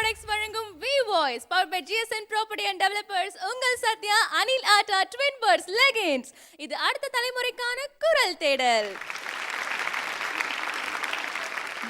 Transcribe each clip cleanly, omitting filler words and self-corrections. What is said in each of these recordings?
Products வழங்கும் V voice power by GSN property and developers உங்கள் Sathya Anil atta twin birds leggings. இது அடுத்த தலைமுறைக்கான குரல் தேடல்.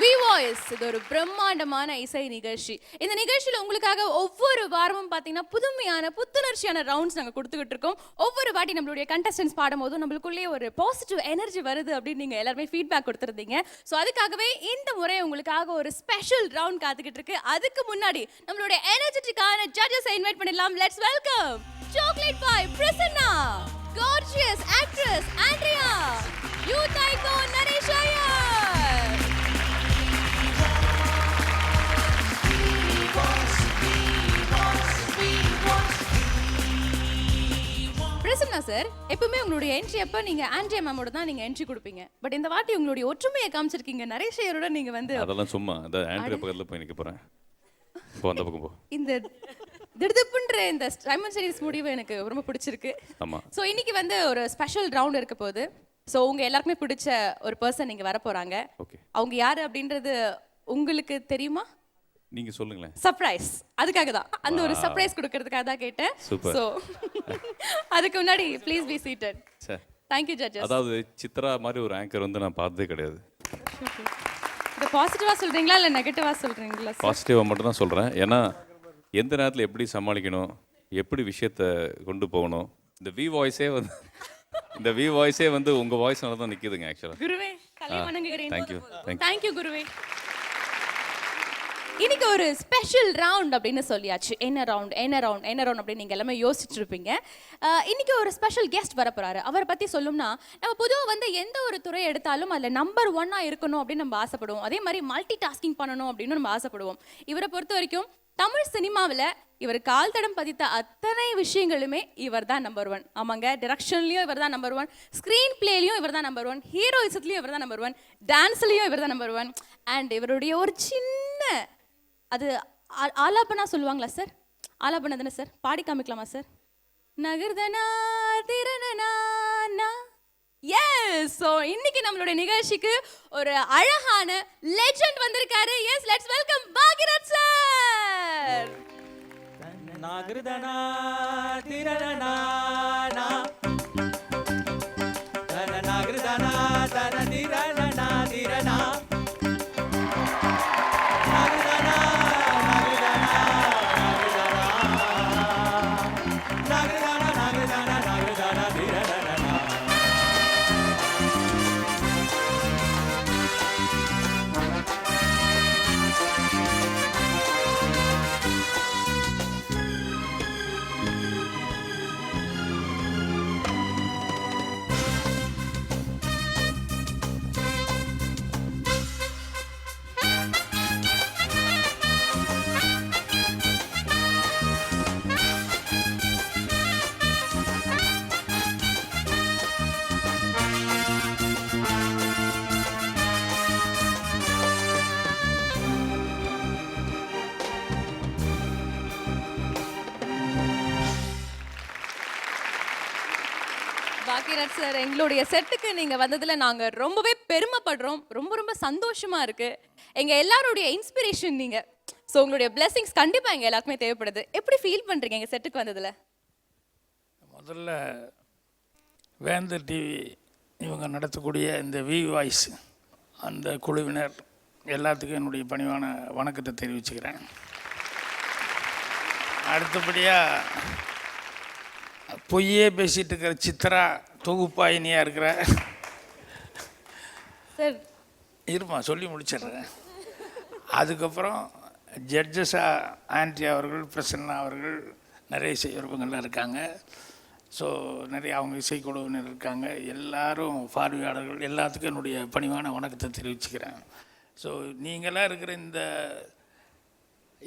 வி வாய்ஸ் இது ஒரு பிரம்மாண்டமான இசை நிகழ்ச்சி. இந்த நிகழ்ச்சியில் உங்களுக்காக ஒவ்வொரு வாரமும் பார்த்தீங்கன்னா புதுமையான புத்துணர்ச்சியான ரவுண்ட்ஸ் நாங்கள் கொடுத்துக்கிட்டு இருக்கோம். ஒவ்வொரு வாட்டி நம்மளுடைய கண்டஸ்டன்ஸ் பாடும்போதும் நம்மளுக்குள்ளேயே ஒரு பாசிட்டிவ் எனர்ஜி வருது அப்படின்னு நீங்கள் எல்லாருமே ஃபீட்பேக் கொடுத்துருந்தீங்க. ஸோ அதுக்காகவே இந்த முறை உங்களுக்காக ஒரு ஸ்பெஷல் ரவுண்ட் காத்துக்கிட்டு இருக்கு. அதுக்கு முன்னாடி நம்மளுடைய எனர்ஜெட்டிக்கான ஜட்ஜஸை இன்வைட் பண்ணிடலாம். Let's welcome chocolate boy Prasanna, gorgeous actress Andrea, youth icon Naresh Iyer. Prasanna sir, எப்பவுமே உங்களுடைய என்ட்ரி அப்ப நீங்க ஆண்ட்ரியா மேமோட தான் நீங்க என்ட்ரி கொடுப்பீங்க. பட் இந்த வாட்டி உங்களுடைய ஒற்றுமையை காமிச்சிருக்கீங்க. நரேஷ் ஐயரோட நீங்க வந்து அதெல்லாம் சும்மா அந்த ஆண்ட்ரியா பக்கத்துல போய் நிக்க போறேன். போ அந்த பக்கம் போ. இந்த திடுதிப்புன்ற இந்த டைமண்ட் சீரிஸ் முடிவு எனக்கு ரொம்ப பிடிச்சிருக்கு. ஆமா. சோ இன்னைக்கு வந்து ஒரு ஸ்பெஷல் ரவுண்ட் இருக்க போகுது. சோ உங்க எல்லாருக்குமே பிடிச்ச ஒரு பர்சன் நீங்க வர போறாங்க. ஓகே. அவங்க யாரு அப்படின்றது உங்களுக்கு தெரியுமா? நீங்க சொல்லுங்களேன். சர்ப்ரைஸ். அதுக்காக தான் அந்த ஒரு சர்ப்ரைஸ் கொடுக்கிறதுக்காக தான் கேட்டேன். சோ அதுக்கு முன்னாடி ப்ளீஸ் பீ சீட்டட். சரி. Thank you judges. அதாவது சித்ரா மாதிரி ஒரு ஆங்கர் வந்து நான் பார்த்ததே கிடையாது. இது பாசிட்டிவா சொல்றீங்களா இல்ல நெகட்டிவா சொல்றீங்களா? பாசிட்டிவா மட்டும் தான் சொல்றேன். ஏன்னா எந்த நேரத்தில் எப்படி சமாளிக்கணும், எப்படி விஷயத்தை கொண்டு போகணும், இந்த வி வாய்ஸே வந்து உங்க வாய்ஸ்னால தான் நிக்குதுங்க ஆக்சுவலா. குருவே தலை வணங்குகிறேன். Thank you குருவே. இன்னைக்கு ஒரு ஸ்பெஷல் ரவுண்ட் அப்படின்னு சொல்லியாச்சு. என்ன ரவுண்ட் அப்படின்னு நீங்க எல்லாமே யோசிச்சுட்டு இருப்பீங்க. இன்னைக்கு ஒரு ஸ்பெஷல் கெஸ்ட் வர போறாரு. அவரை பத்தி சொல்லணும்னா, நம்ம பொதுவாக வந்து எந்த ஒரு துறை எடுத்தாலும் அதுல நம்பர் 1 இருக்கணும் அப்படின்னு நம்ம ஆசைப்படுவோம். அதே மாதிரி மல்டி டாஸ்கிங் பண்ணணும் அப்படின்னு நம்ம ஆசைப்படுவோம். இவரை பொறுத்த வரைக்கும் தமிழ் சினிமாவில் இவர் கால் தடம் பதித்த அத்தனை விஷயங்களுமே இவர் தான் நம்பர் 1. ஆமாங்க, டிரெக்ஷன்லையும் இவர் தான் நம்பர் 1, ஸ்க்ரீன் பிளேலையும் இவர் தான் நம்பர் 1, ஹீரோயிசத்துலையும் இவர் தான் நம்பர் 1, டான்ஸ்லையும் இவர் தான் நம்பர் 1. அண்ட் இவருடைய ஒரு சின்ன அது ஆலாபனா சொல்லுவாங்களா சார்? ஆலாபனா தானே சார்? பாடி காமிக்கலாமா சார்? நகர்தனா திரணனா. எஸ். ஸோ இன்னைக்கு நம்மளுடைய நிகழ்ச்சிக்கு ஒரு அழகான லெஜெண்ட் வந்திருக்காரு. Yes, let's welcome Bhagyaraj sir. நகர்தனா திரணனா நகர்தனா தன திரணனா திரணா பாக்கியராஜ் சார், எங்களுடைய செட்டுக்கு நீங்க வந்ததுல நாங்க ரொம்பவே பெருமைப்படுறோம். ரொம்ப ரொம்ப சந்தோஷமா இருக்கு. எங்க எல்லாருடைய இன்ஸ்பிரேஷன் நீங்க. ஸோ உங்களுடைய பிளெஸிங்ஸ் கண்டிப்பா எங்க எல்லாருக்குமே தேவைப்படுது. எப்படி ஃபீல் பண்றீங்க எங்க செட்டுக்கு வந்ததுல? முதல்ல வேந்தர் டிவி இவங்க நடத்தக்கூடிய இந்த வி வாய்ஸ் அந்த குழுவினர் எல்லாத்துக்கும் என்னுடைய பணிவான வணக்கத்தை தெரிவிச்சுக்கிறேன். அடுத்தபடியாக பொய்யே பேசிகிட்டு இருக்கிற சித்ரா தொகுப்பாயினியாக இருக்கிற சார் இருமா சொல்லி முடிச்சிடுறேன். அதுக்கப்புறம் ஜட்ஜஸாக ஆண்ட்ரியா அவர்கள், பிரசன்னா அவர்கள், நிறைய இசையமைப்பாளர்கள் இருக்காங்க. ஸோ நிறைய அவங்க இசைக்குழுவினர் இருக்காங்க. எல்லாரும் பார்வையாளர்கள் எல்லாத்துக்கும் என்னுடைய பணிவான வணக்கத்தை தெரிவிச்சுக்கிறேன். ஸோ நீங்களாம் இருக்கிற இந்த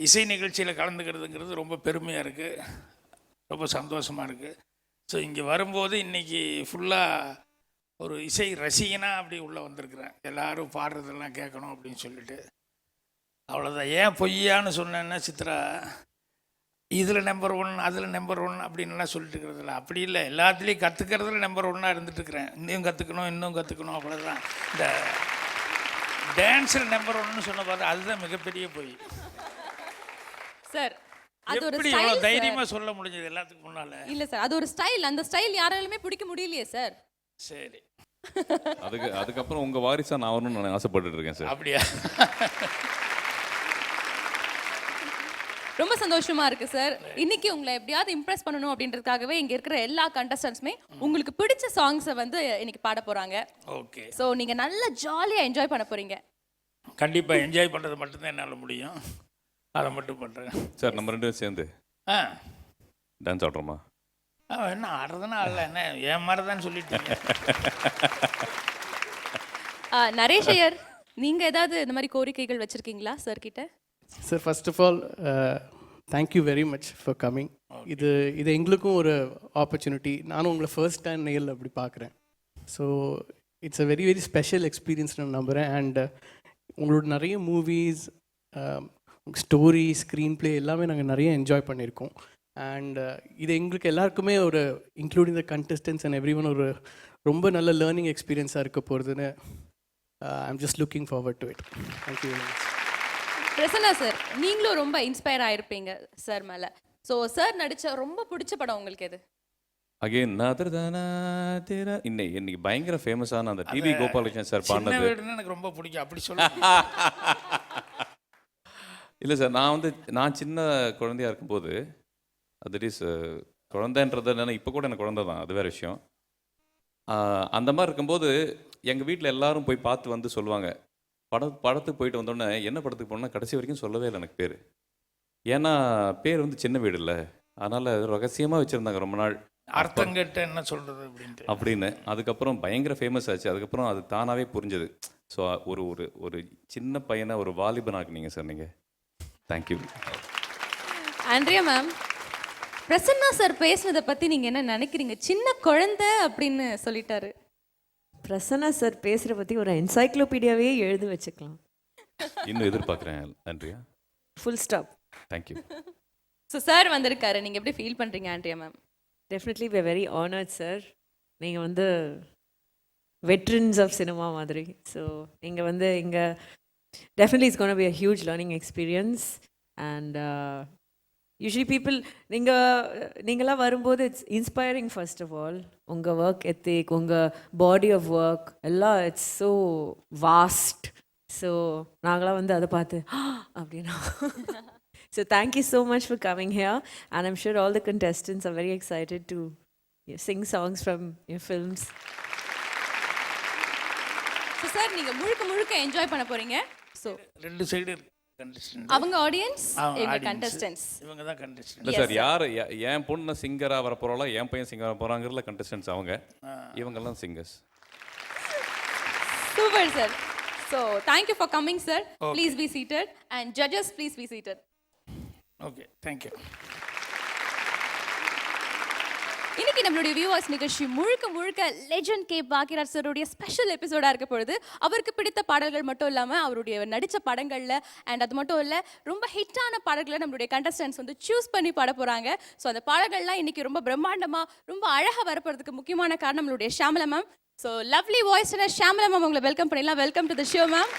இசை நிகழ்ச்சியில் கலந்துக்கிறதுங்கிறது ரொம்ப பெருமையாக இருக்குது, ரொம்ப சந்தோஷமாக இருக்குது. ஸோ இங்கே வரும்போது இன்றைக்கி ஃபுல்லாக ஒரு இசை ரசிகனாக அப்படி உள்ளே வந்திருக்கிறேன். எல்லோரும் பாடுறதெல்லாம் கேட்கணும் அப்படின்னு சொல்லிட்டு. அவ்வளோதான். ஏன் பொய்யான்னு சொன்னேன்னா, சித்ரா இதில் நம்பர் 1 அதில் நம்பர் 1 அப்படின்லாம் சொல்லிட்டு இருக்கிறதில்ல. அப்படி இல்லை, எல்லாத்துலேயும் கற்றுக்கிறதுல நம்பர் 1 இருந்துகிட்ருக்கிறேன். இன்னும் கற்றுக்கணும் அவ்வளோதான். இந்த டான்ஸில் நம்பர் 1 சொன்ன பார்த்து அதுதான் மிகப்பெரிய பொய். சார் அது ஒரு எப்படி இவ்வளோ ஸ்டைல் தைரியமாக சொல்ல முடிஞ்சது எல்லாத்துக்கும் முன்னால்? இல்ல சார் அது ஒரு ஸ்டைல், அந்த ஸ்டைல் யாராலுமே பிடிக்க முடியலையே சார். சரி, அதுக்கப்புறம் உங்கள் வாரிசா நான் வரணும்னு நான் ஆசைப்பட்டுட்டு இருக்கேன் சார். அப்படியா? ரொம்ப சந்தோஷமா இருக்கு சார். இன்னைக்கு உங்களை எப்படியாவது இம்ப்ரெஸ் பண்ணணும் அப்படின்றதுக்காகவே இங்க இருக்கிற எல்லா கண்டஸ்டன்ட்ஸுமே உங்களுக்கு பிடிச்ச சாங்ஸை வந்து இன்னைக்கு பாட போறாங்க. ஓகே, ஸோ நீங்க நல்ல ஜாலியா என்ஜாய் பண்ண போறீங்க. கண்டிப்பாக என்ஜாய் பண்ணுறது மட்டும்தான் என்னால் முடியும். அதை மட்டும் பண்ணுறேன் சார். நம்ம ரெண்டு பேரும் சேர்ந்து ஆ டான்ஸ் ஆடுறோமா? என்ன ஆடுறதுன்னா அல்ல, என்ன என் மாதிரி தான் சொல்லிட்டீங்க. நரேஷ் ஐயர், நீங்க ஏதாவது இந்த மாதிரி கோரிக்கைகள் வச்சிருக்கீங்களா சார் கிட்ட? Sir first of all thank you very much for coming. இது எங்களுக்கும் ஒரு ஆப்பர்ச்சுனிட்டி. நானும் உங்களை ஃபர்ஸ்ட் டைம் நேரில் அப்படி பார்க்குறேன். So it's a very very special experience நான் நம்புகிறேன். அண்ட் உங்களோட நிறைய மூவிஸ், ஸ்டோரி, ஸ்க்ரீன் ப்ளே எல்லாமே நாங்கள் நிறைய என்ஜாய் பண்ணியிருக்கோம். அண்ட் இது எங்களுக்கு எல்லாருக்குமே ஒரு including the contestants and every one ஒரு ரொம்ப நல்ல லேர்னிங் எக்ஸ்பீரியன்ஸாக இருக்க போகிறதுன்னு I'm just looking forward to it. Thank you very much. Prasanna sir, நீங்களும் ரொம்ப இன்ஸ்பயர் ஆயிருப்பீங்க சார் மேல. ஸோ சார் நடிச்ச ரொம்ப பிடிச்ச படம் உங்களுக்கு எது? அகைன் இன்னைக்கு பயங்கர ஃபேமஸான அந்த டிவி கோபாலகிருஷ்ணன் சார் சின்ன பாடினது. வீடுன்னு எனக்கு ரொம்ப பிடிக்கும். அப்படி சொல்ல இல்லை சார், நான் சின்ன குழந்தையா இருக்கும்போது, அது இஸ் குழந்தைன்றது என்னென்னா இப்போ கூட எனக்கு குழந்தை தான், அது வேறு விஷயம். அந்த மாதிரி இருக்கும்போது எங்கள் வீட்டில் எல்லாரும் போய் பார்த்து வந்து சொல்லுவாங்க. படத்துக்கு போயிட்டு வந்தோடனே என்ன படத்துக்கு போனோன்னா கடைசி வரைக்கும் சொல்லவே இல்லை எனக்கு பேர். ஏன்னா பேர் வந்து சின்ன வீடு இல்லை, அதனால் ரகசியமாக வச்சுருந்தாங்க ரொம்ப நாள். அர்த்தம் கேட்ட என்ன சொல்கிறது அப்படின்னு அதுக்கப்புறம் பயங்கர ஃபேமஸ் ஆச்சு. அதுக்கப்புறம் அது தானாகவே புரிஞ்சது. ஸோ ஒரு ஒரு ஒரு சின்ன பையனை ஒரு வாலிபன் ஆக்குனீங்க சார் நீங்கள். Thank you. Andrea ma'am, Prasanna sir பேசுனதை பத்தி நீங்க என்ன நினைக்கிறீங்க? சின்ன குழந்தை அப்படின்னு சொல்லிட்டாரு. பிரசன்னா சார் பேசுகிற பற்றி ஒரு என்சைக்ளோபீடியாவே எழுதி வச்சுக்கலாம். இன்னும் எதிர்பார்க்குறேன் Andrea. Full stop. Thank you. So sir வந்திருக்காரு, நீங்க எப்படி ஃபீல் பண்றீங்க Andrea ma'am? Definitely we very honoured sir. நீங்கள் வந்து வெட்ரன்ஸ் ஆஃப் சினிமா மாதிரி. ஸோ நீங்கள் வந்து இங்கே definitely it's gonna be a huge learning experience. And usually people நீங்களாம் வரும்போது it's inspiring. First of all உங்கள் ஒர்க் எத்திக், உங்கள் பாடி ஆஃப் ஒர்க் எல்லாம் இட்ஸ் ஸோ வாஸ்ட். ஸோ நாங்களாம் வந்து அதை பார்த்து அப்படின்னா so thank you so much for coming here, and I'm sure all the contestants are very excited to sing songs from your films. So sir நீங்க முழுக்க enjoy பண்ண போறீங்க. ஸோ ரெண்டு சைடு கண்டஸ்டன்ட், அவங்க ஆடியன்ஸ், எங்க கண்டஸ்டன்ட்ஸ். இவங்க தான் contestant. இல்லை சார், யார் என் பொண்ணு சிங்கராக வர போகிறாளோ என் பையன் சிங்கராக போகிறாங்கிறதுல கண்டஸ்டன்ஸ் அவங்க. இவங்கெல்லாம் singers. Super sir. So thank you for coming sir. Please be seated and judges please be seated. Okay, thank you. இன்னைக்கு நம்மளுடைய வியூவர்ஸ் நிகழ்ச்சி முழுக்க லெஜண்ட் கே பாக்கியராஜ் சாருடைய ஸ்பெஷல் எபிசோடாக இருக்க பொழுது அவருக்கு பிடித்த பாடல்கள் மட்டும் இல்லாமல் அவருடைய நடித்த படங்களில் அண்ட் அது மட்டும் இல்லை ரொம்ப ஹிட்டான பாடல்களை நம்மளுடைய கண்டஸ்டன்ஸ் வந்து சூஸ் பண்ணி பாட போகிறாங்க. ஸோ அந்த பாடல்கள்லாம் இன்னைக்கு ரொம்ப பிரம்மாண்டமாக ரொம்ப அழகாக வரப்போகிறதுக்கு முக்கியமான காரணம் நம்மளுடைய Shyamala ma'am. So lovely voice Shyamala ma'am உங்களை வெல்கம் பண்ணிடலாம். Welcome to the show ma'am.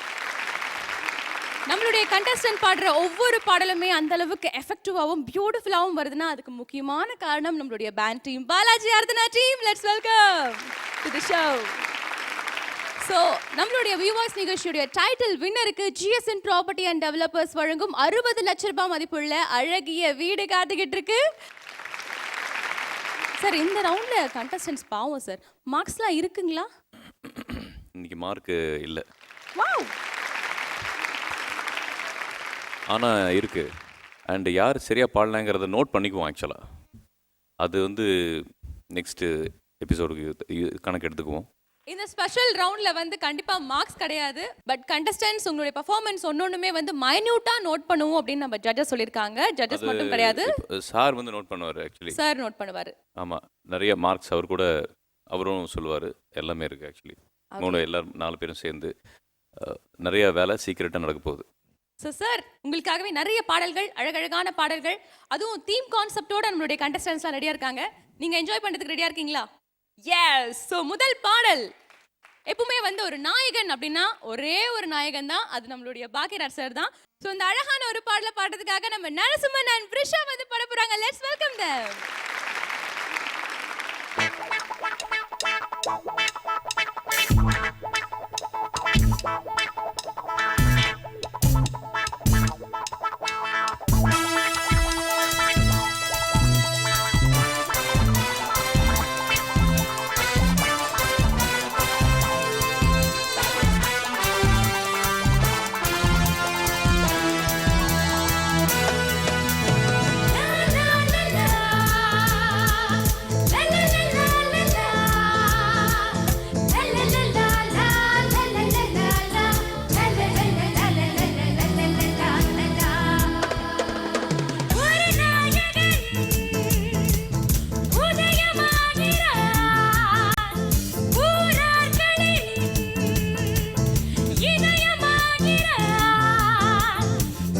நம்மளுடைய கண்டஸ்டன்ட் பாடுற ஒவ்வொரு பாடலுமே அந்த அளவுக்கு எஃபெக்டிவாகவும் பியூட்டிஃபுல்லாகவும் வருதுன்னா அதுக்கு முக்கியமான காரணம் நம்மளுடைய band team, Balaji Arthana team. Let's welcome to the show. So நம்மளுடைய வியூவர்ஸ் நிகழ்ச்சியுடைய டைட்டில் வின்னருக்கு ஜிஎஸ்என் ப்ராப்பர்ட்டி அண்ட் டெவலப்பர்ஸ் வழங்கும் 60 லட்ச ரூபாய் மதிப்புள்ள அழகிய வீடு காத்துக்கிட்டு இருக்கு. சார் இந்த ரவுண்ட்ல கண்டஸ்டன்ட்ஸ் பாவம் சார், மார்க்ஸ்லாம் இருக்குங்களா? இன்னைக்கு மார்க்கு இல்லை, வாவ். ஆனால் இருக்குது. அண்டு யார் சரியாக பாடலாங்கிறத நோட் பண்ணிக்குவோம். ஆக்சுவலாக அது வந்து நெக்ஸ்ட்டு எபிசோடுக்கு கணக்கு எடுத்துக்குவோம். இந்த ஸ்பெஷல் ரவுண்ட்ல வந்து கண்டிப்பா மார்க்ஸ் கிடையாது, பட் கண்டஸ்டன்ட்ஸ் உங்களுடைய பெர்ஃபார்மன்ஸ் ஒன்னொன்றுமே வந்து மைன்யூட்டா நோட் பண்ணுவோம் அப்படின்னு நம்ம ஜட்ஜஸ் சொல்லியிருக்காங்க. ஜட்ஜஸ் மட்டும் கிடையாது, சார் வந்து நோட் பண்ணுவார். ஆக்சுவலி சார் நோட் பண்ணுவார். ஆமாம், நிறைய மார்க்ஸ் அவர் கூட அவரும் சொல்லுவார். எல்லாமே இருக்குது ஆக்சுவலி. எல்லாரும் 4 பேரும் சேர்ந்து நிறைய வேலை சீக்கிரட்டாக நடக்க போகுது. ஸோ சார் உங்களுக்காகவே நிறைய பாடல்கள், அழகழகான பாடல்கள், அதுவும் தீம் கான்செப்டோட நம்மளுடைய கண்டஸ்டன்ஸ்லாம் ரெடியாக இருக்காங்க. நீங்கள் என்ஜாய் பண்ணுறதுக்கு ரெடியாக இருக்கீங்களா? எஸ். ஸோ முதல் பாடல் எப்பவுமே வந்து ஒரு நாயகன் அப்படின்னா ஒரே ஒரு நாயகன் தான், அது நம்மளுடைய பாக்கியராஜ் சார் தான். ஸோ இந்த அழகான ஒரு பாடலை பாடுறதுக்காக நம்ம நரசிம்மன் அண்ட் பிரிஷா வந்து பாட போறாங்க. Let's welcome them.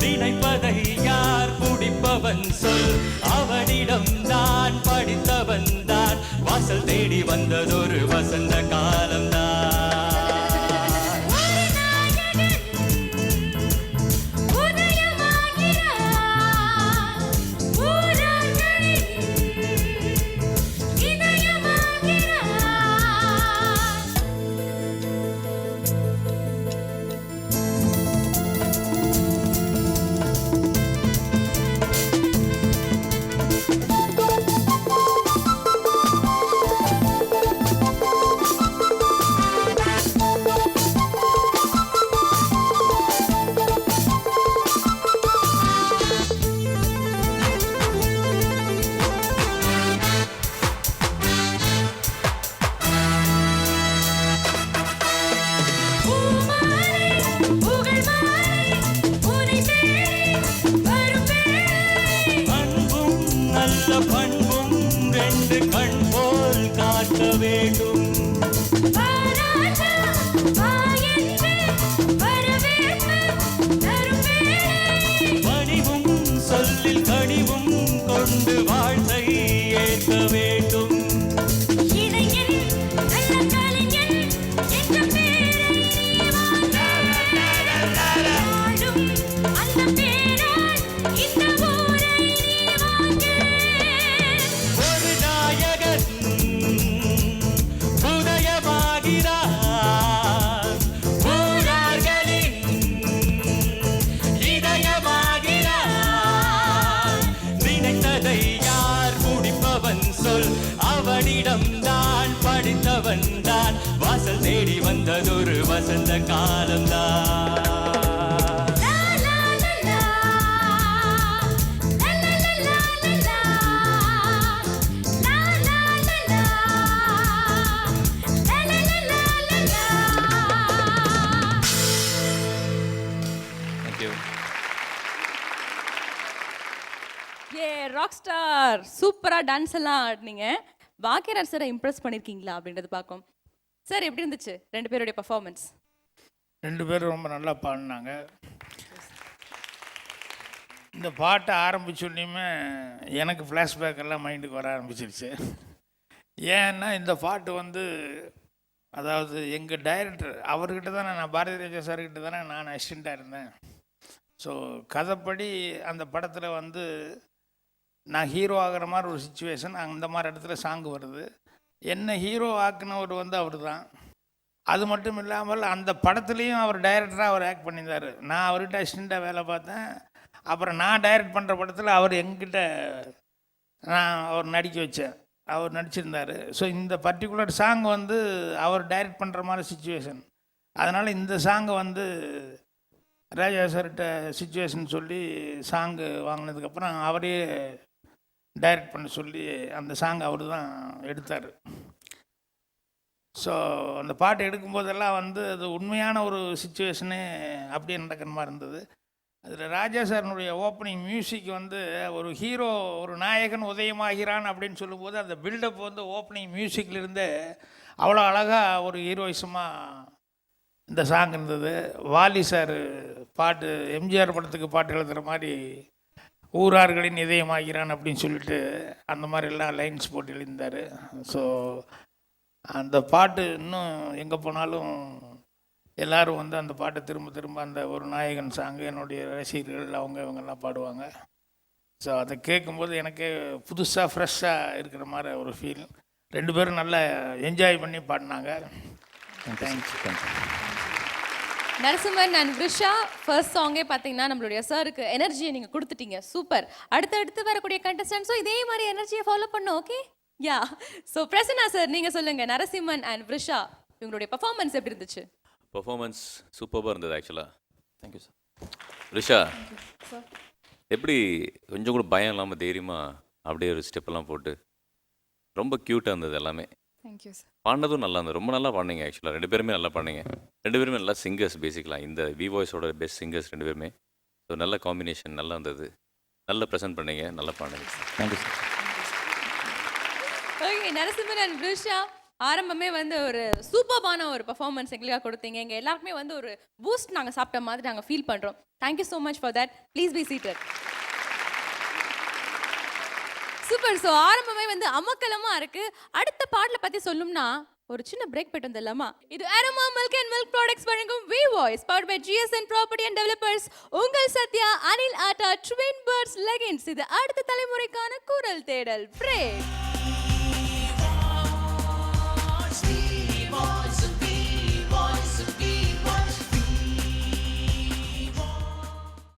நினைப்பதை யார் குடிப்பவன் சொல், அவனிடம் நான் படித்தவன் தான், வாசல் தேடி வந்ததொரு வசந்த காலம்தான். அன்பும் நல்ல பண்பும் ரெண்டு கண் போல் காட்ட வேண்டும். பணிவும் சொல்லில் கனிவும் கொண்டு வாழ்த்தை ஏற்க வேண்டும். ஒரு நாயகன் உதயமாகிறார், ஊரார்களின் இதயமாகிறார். நினைத்ததை யார் முடிப்பவன் சொல், அவனிடம் நான் படித்தவன் தான், வாசல் தேடி வந்ததொரு வசந்த காலம்தான். தேங்க்யூ. ஏ ராக் ஸ்டார், சூப்பரா டான்ஸ் எல்லாம் ஆடினீங்க. பாக்கியராஜ் சாரை இம்ப்ரெஸ் பண்ணிருக்கீங்களா அப்படின்றது பார்க்கும். சார் எப்படி இருந்துச்சு ரெண்டு பேருடைய பர்ஃபார்மன்ஸ்? ரெண்டு பேரும் ரொம்ப நல்லா பாடினாங்க. இந்த பாட்டை ஆரம்பிச்சோன்னையுமே எனக்கு ஃப்ளாஷ்பேக் எல்லாம் மைண்டுக்கு வர ஆரம்பிச்சிருச்சு. ஏன்னா இந்த பாட்டு வந்து அதாவது எங்கள் டைரக்டர் அவர்கிட்ட தானே, நான் பாரதி ராஜா சார்கிட்ட தானே நான் அசிஸ்டண்ட்டாக இருந்தேன். ஸோ கதைப்படி அந்த படத்தில் வந்து நான் ஹீரோ ஆகிற மாதிரி ஒரு சுச்சுவேஷன், அந்த மாதிரி இடத்துல சாங் வருது. என்ன ஹீரோ ஆக்குனவர் வந்து அவர் தான். அது மட்டும் இல்லாமல் அந்த படத்துலேயும் அவர் டைரக்டராக அவர் ஆக்ட் பண்ணியிருந்தார். நான் அவர்கிட்ட அசிஸ்டண்ட்டாக வேலை பார்த்தேன். அப்புறம் நான் டைரக்ட் பண்ணுற படத்தில் அவர் எங்கிட்ட அவர் நடிக்க வச்சேன், அவர் நடிச்சிருந்தார். ஸோ இந்த பர்டிகுலர் சாங் வந்து அவர் டைரக்ட் பண்ணுற மாதிரி சுச்சுவேஷன். அதனால் இந்த சாங்கை வந்து ராஜா சார்கிட்ட சுச்சுவேஷன் சொல்லி சாங்கு வாங்கினதுக்கப்புறம் அவரே டைரக்ட் பண்ண சொல்லி அந்த சாங் அவர் தான் எடுத்தார். ஸோ அந்த பாட்டு எடுக்கும்போதெல்லாம் வந்து அது உண்மையான ஒரு சுச்சுவேஷனே அப்படியே நடக்கிற மாதிரி இருந்தது. அதில் ராஜா சாரினுடைய ஓப்பனிங் மியூசிக் வந்து ஒரு ஹீரோ, ஒரு நாயகன் உதயமாகிறான் அப்படின்னு சொல்லும்போது அந்த பில்டப் வந்து ஓப்பனிங் மியூசிக்லேருந்து அவ்வளோ அழகாக ஒரு ஹீரோயிசமாக இந்த சாங் இருந்தது. வாலி சார் பாட்டு, எம்ஜிஆர் படத்துக்கு பாட்டு எழுதுகிற மாதிரி ஊரார்களின் இதயமாகிறான் அப்படின்னு சொல்லிட்டு அந்த மாதிரிலாம் லைன்ஸ் போட்டு எழுந்தார். ஸோ அந்த பாட்டு இன்னும் எங்கே போனாலும் எல்லாரும் வந்து அந்த பாட்டை திரும்ப திரும்ப அந்த ஒரு நாயகன் சாங்கு என்னுடைய ரசிகர்கள் அவங்க இவங்கெல்லாம் பாடுவாங்க. ஸோ அதை கேட்கும்போது எனக்கே புதுசாக ஃப்ரெஷ்ஷாக இருக்கிற மாதிரி ஒரு ஃபீல். 2 பேரும் நல்லா என்ஜாய் பண்ணி பாடினாங்க. Thank you. Narasimhan and Visha first சாங்கே பார்த்தீங்கன்னா நம்மளுடைய சாருக்கு எனர்ஜியை நீங்கள் கொடுத்துட்டீங்க. சூப்பர். அடுத்தடுத்து வரக்கூடிய கண்டஸ்டன்ஸும் இதே மாதிரி எனர்ஜியை ஃபாலோ பண்ணும். Okay yeah. So Prasanna sir நீங்கள் சொல்லுங்கள், நரசிம்மன் அண்ட் விஷா இவங்களுடைய பர்ஃபார்மன்ஸ் எப்படி இருந்துச்சு? பர்ஃபார்மன்ஸ் சூப்பராக இருந்தது ஆக்சுவலாக. Thank you sir. ரிஷா எப்படி கொஞ்சம் கூட பயம் இல்லாமல் தைரியமாக அப்படியே ஒரு ஸ்டெப்பெல்லாம் போட்டு ரொம்ப க்யூட்டாக இருந்தது எல்லாமே. Thank you sir. பாடினதும் நல்லா இருந்தது. ரொம்ப நல்லா பாடினீங்க ஆக்சுவலாக. 2 பேருமே நல்லா பாடினீங்க. 2 பேருமே நல்லா சிங்கர்ஸ் பேசிக்கலாம். இந்த வி வாய்ஸோட பெஸ்ட் சிங்கர்ஸ் 2 பேருமே. ஸோ நல்ல காம்பினேஷன் நல்லா இருந்தது. நல்லா ப்ரெசென்ட் பண்ணீங்க. நல்லா பாடுங்க. Thank you sir. Okay Narasimhan and Visha ஆரம்பமே வந்து ஒரு சூப்பர்பான ஒரு பர்ஃபார்மன்ஸ் எங்களுக்காக கொடுத்தீங்க. எங்கள் எல்லாருக்குமே வந்து ஒரு பூஸ்ட் நாங்கள் சாப்பிட்ட மாதிரி நாங்கள் ஃபீல் பண்ணுறோம். Thank you so much for that. Please be seated. Super. So ஆரம்பமே வந்து அமக்கலமாக இருக்குது. அடுத்த பாட்டில் பற்றி சொல்லணும்னா ஒரு சின்ன பிரேக் போயிட்டு வந்துடலாமா? இது Aroma milk and milk products வழங்கும் V voice powered by GSN property and developers. உங்கள் Sathya, Anil atta, twin birds leggings. இது அடுத்த தலைமுறைக்கான குரல் தேடல் பிரேக்.